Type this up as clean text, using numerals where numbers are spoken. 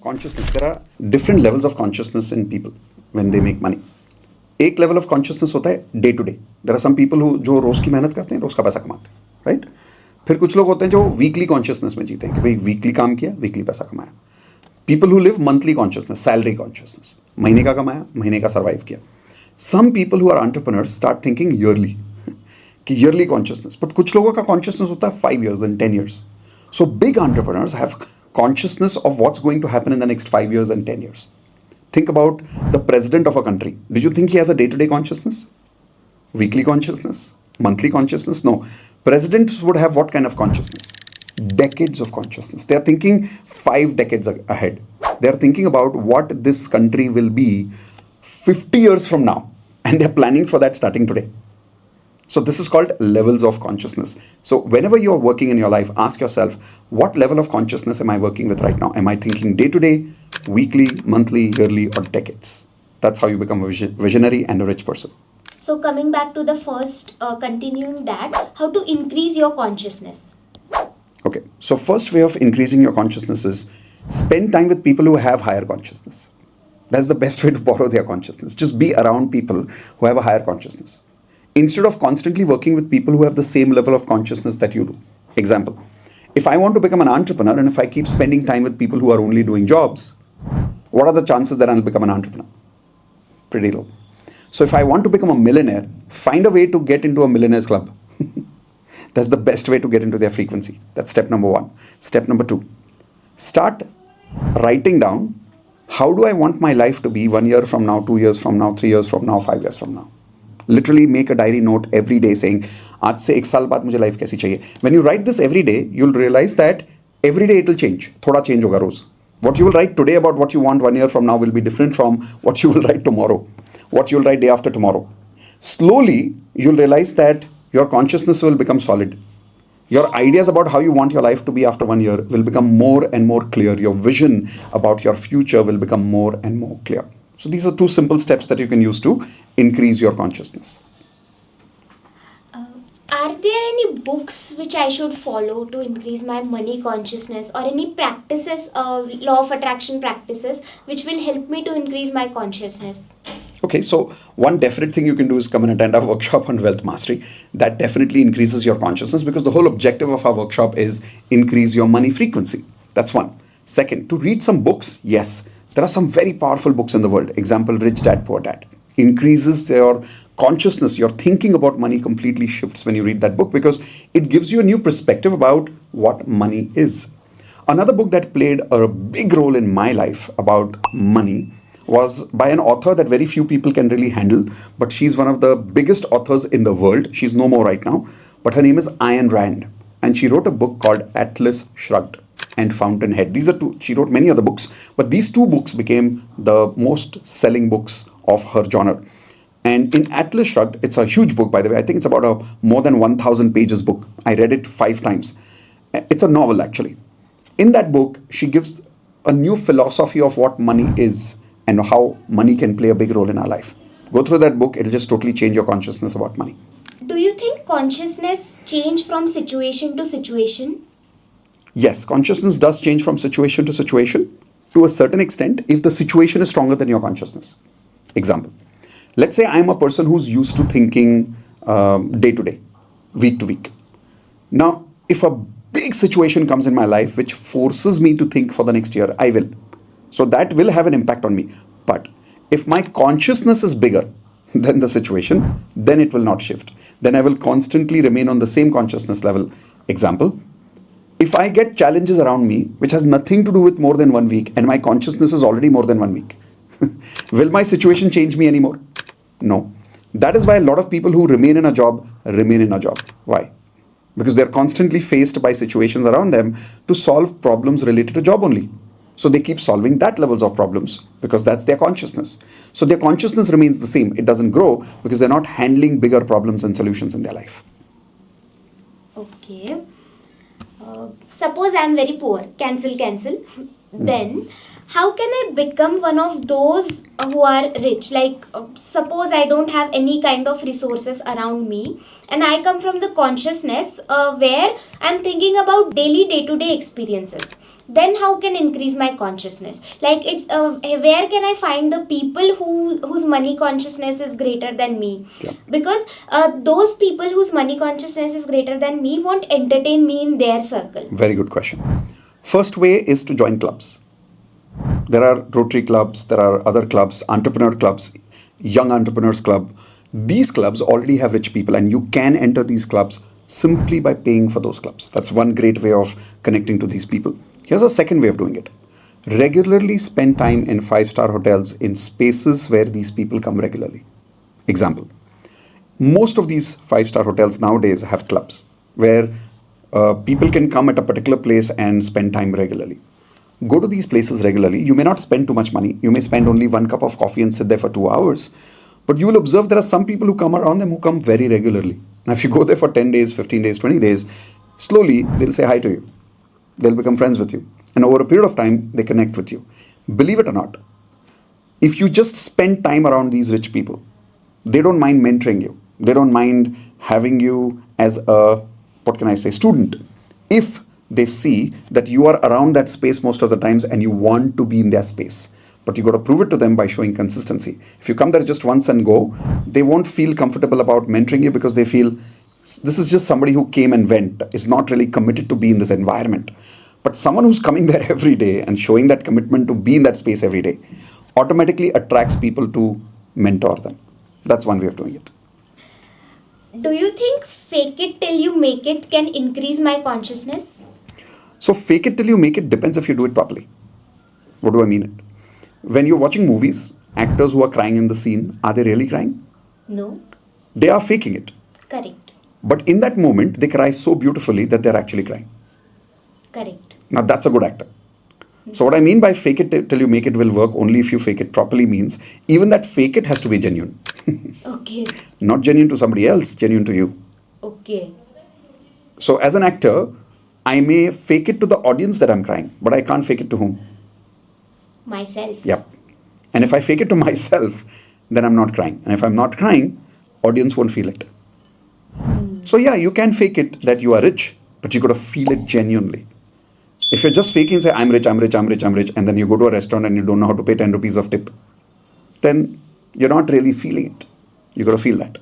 consciousness. There are different levels of consciousness in people when they make money. एक level of consciousness होता है day to day. There are some people who जो रोज की मेहनत करते हैं, रोज का पैसा कमाते हैं, राइट. फिर कुछ लोग होते हैं जो वीकली कॉन्शियसनेस में जीते हैं कि भाई वीकली काम किया, वीकली पैसा कमाया. People who live monthly consciousness, salary consciousness, महीने का कमाया, महीने का सर्वाइव किया. Some people who are entrepreneurs start thinking yearly, कि ईयरली कॉन्शियसनेस. बट कुछ लोगों का कॉन्शियसनेस होता है 5 years and 10 years. So big entrepreneurs have consciousness of what's going to happen in the next 5 years and 10 years. Think about the president of a country. Do you think he has a day-to-day consciousness? Weekly consciousness? Monthly consciousness? No. Presidents would have what kind of consciousness? Decades of consciousness. They are thinking 5 decades ahead. They are thinking about what this country will be 50 years from now. And they're planning for that starting today. So this is called levels of consciousness. So whenever you're working in your life, ask yourself, what level of consciousness am I working with right now? Am I thinking day to day, weekly, monthly, yearly, or decades? That's how you become a visionary and a rich person. So coming back to the first, continuing that, how to increase your consciousness? Okay, so first way of increasing your consciousness is spend time with people who have higher consciousness. That's the best way to borrow their consciousness. Just be around people who have a higher consciousness, instead of constantly working with people who have the same level of consciousness that you do. Example, if I want to become an entrepreneur and if I keep spending time with people who are only doing jobs, what are the chances that I'll become an entrepreneur? Pretty low. So if I want to become a millionaire, find a way to get into a millionaires club. That's the best way to get into their frequency. That's step number 1. Step number 2, start writing down, how do I want my life to be 1 year from now, 2 years from now, 3 years from now, 5 years from now. Literally make a diary note every day saying, आज से 1 साल बाद मुझे life कैसी चाहिए. When you write this every day, you'll realize that every day it will change. थोड़ा change होगा रोज. What you will write today about what you want 1 year from now will be different from what you will write tomorrow, what you will write day after tomorrow. Slowly, you'll realize that your consciousness will become solid. Your ideas about how you want your life to be after 1 year will become more and more clear. Your vision about your future will become more and more clear. So these are 2 simple steps that you can use to increase your consciousness. Are there any books which I should follow to increase my money consciousness, or any practices, law of attraction practices, which will help me to increase my consciousness? Okay, so one definite thing you can do is come and attend our workshop on wealth mastery. That definitely increases your consciousness, because the whole objective of our workshop is increase your money frequency. That's one. Second, to read some books, yes. There are some very powerful books in the world. Example, Rich Dad, Poor Dad. Increases your consciousness. Your thinking about money completely shifts when you read that book, because it gives you a new perspective about what money is. Another book that played a big role in my life about money was by an author that very few people can really handle, but she's one of the biggest authors in the world. She's no more right now, but her name is Ayn Rand, and she wrote a book called Atlas Shrugged and Fountainhead. These are 2. She wrote many other books, but these 2 books became the most selling books of her genre. And in Atlas Shrugged, it's a huge book, by the way. I think it's about a more than 1,000 pages book. I read it 5 times. It's a novel, actually. In that book, she gives a new philosophy of what money is and how money can play a big role in our life. Go through that book. It'll just totally change your consciousness about money. Do you think consciousness change from situation to situation? Yes, consciousness does change from situation to situation to a certain extent if the situation is stronger than your consciousness. Example, let's say I'm a person who's used to thinking day to day, week to week. Now, if a big situation comes in my life which forces me to think for the next year, I will. So that will have an impact on me. But if my consciousness is bigger than the situation, then it will not shift. Then I will constantly remain on the same consciousness level. Example, if I get challenges around me which has nothing to do with more than 1 week and my consciousness is already more than 1 week, will my situation change me anymore? No. That is why a lot of people who remain in a job remain in a job. Why? Because they're constantly faced by situations around them to solve problems related to job only. So they keep solving that levels of problems because that's their consciousness. So their consciousness remains the same. It doesn't grow because they're not handling bigger problems and solutions in their life. Okay. Suppose I'm very poor. Cancel. Then how can I become one of those who are rich? Like, suppose I don't have any kind of resources around me, and I come from the consciousness where I'm thinking about daily day-to-day experiences. then how can increase my consciousness? Like it's where can I find the people whose money consciousness is greater than me? Yeah. Because those people whose money consciousness is greater than me won't entertain me in their circle. Very good question. First way is to join clubs. There are Rotary clubs, there are other clubs, entrepreneur clubs, young entrepreneurs club. These clubs already have rich people, and you can enter these clubs simply by paying for those clubs. That's one great way of connecting to these people. Here's a second way of doing it. Regularly spend time in five-star hotels in spaces where these people come regularly. Example, most of these five-star hotels nowadays have clubs where people can come at a particular place and spend time regularly. Go to these places regularly. You may not spend too much money. You may spend only one cup of coffee and sit there for 2 hours. But you will observe there are some people who come around them who come very regularly. Now, if you go there for 10 days, 15 days, 20 days, slowly they'll say hi to you. They'll become friends with you. And over a period of time, they connect with you. Believe it or not, if you just spend time around these rich people, they don't mind mentoring you. They don't mind having you as a, what can I say, student. If they see that you are around that space most of the times and you want to be in their space. But you got to prove it to them by showing consistency. If you come there just once and go, they won't feel comfortable about mentoring you because they feel this is just somebody who came and went, is not really committed to be in this environment. But someone who's coming there every day and showing that commitment to be in that space every day automatically attracts people to mentor them. That's one way of doing it. Do you think fake it till you make it can increase my consciousness? So fake it till you make it depends if you do it properly. What do I mean it? When you're watching movies, actors who are crying in the scene, are they really crying? No. They are faking it. Correct. But in that moment, they cry so beautifully that they're actually crying. Correct. Now that's a good actor. So what I mean by fake it till you make it will work only if you fake it properly means even that fake it has to be genuine. Okay. Not genuine to somebody else, genuine to you. Okay. So as an actor, I may fake it to the audience that I'm crying, but I can't fake it to whom? Myself. Yep. And if I fake it to myself, then I'm not crying. And if I'm not crying, audience won't feel it. So yeah, you can fake it that you are rich, but you got to feel it genuinely. If you're just faking, say, I'm rich, I'm rich, I'm rich, I'm rich, and then you go to a restaurant and you don't know how to pay 10 rupees of tip, then you're not really feeling it. You got to feel that.